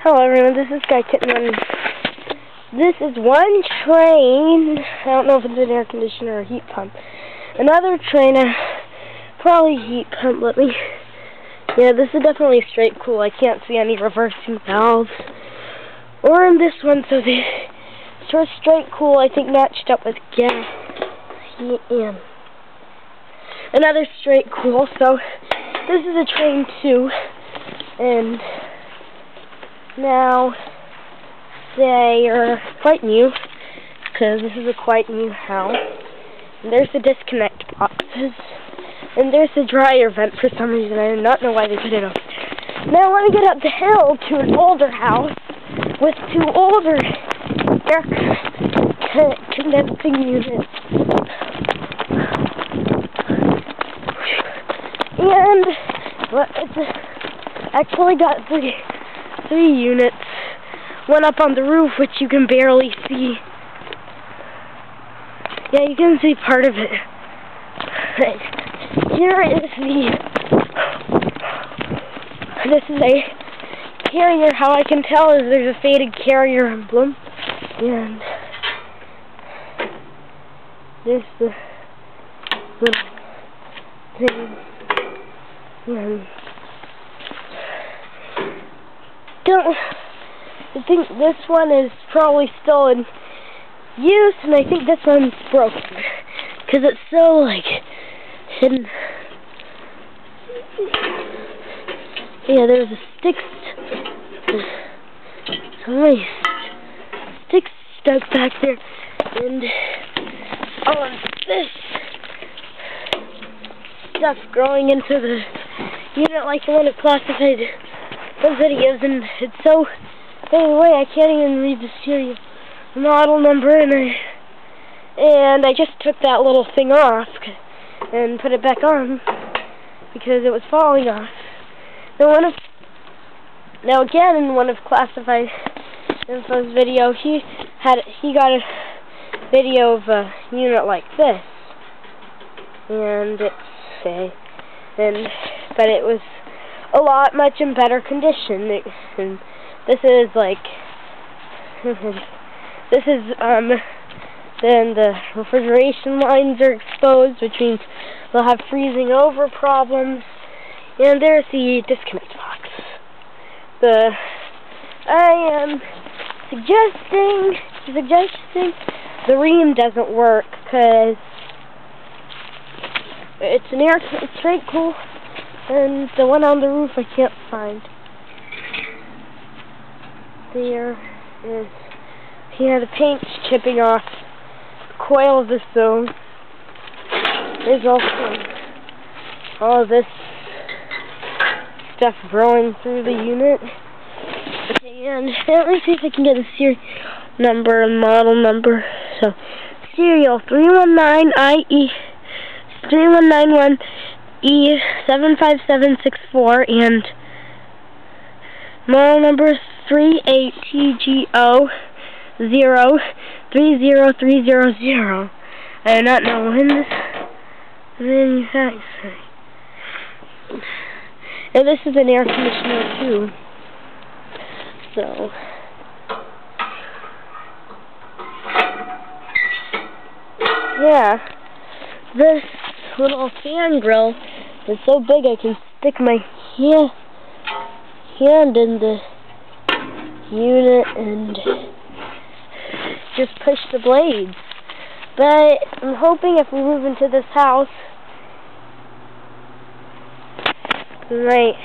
Hello everyone, this is Guy Kitten. This is one train. I don't know if it's an air conditioner or a heat pump. Another train, probably heat pump. Yeah, this is definitely straight cool. I can't see any reversing valves. Or in this one, so the first straight cool I think matched up with gas. And another straight cool. So this is a train 2, and now they are quite new, because this is a quite new house. And there's the disconnect boxes, and there's the dryer vent for some reason. I do not know why they put it up. Now let me get up the hill to an older house with 2 older air condensing units. And it's actually got three units. One up on the roof, which you can barely see. Yeah, you can see part of it. Here is this is a carrier. How I can tell is there's a faded carrier emblem. And there's the little thing. And I think this one is probably still in use, and I think this one's broken because it's so like hidden. Yeah, there's a stick. So many sticks stuck back there, and all of this stuff growing into the unit like the one of classified videos, and it's so faded away I can't even read the serial model number, and I just took that little thing off and put it back on because it was falling off. Now again, in one of Classified Info's video, he got a video of a unit like this, and but it was a lot much in better condition. And this is like then the refrigeration lines are exposed, which means they'll have freezing over problems. And there's the disconnect box. I am suggesting the ream doesn't work because it's straight cool, and the one on the roof I can't find. There is. He had the paint chipping off the coil of the stove. There's also all of this stuff growing through the unit. Okay, and let me see if I can get a serial number and model number. So, serial 319IE 3191E75764, and model number 38TGO0300300. I do not know when this manufacturing. And this is an air conditioner too. So yeah, this little fan grill is so big I can stick my hand in the unit and just push the blades. But I'm hoping if we move into this house, we might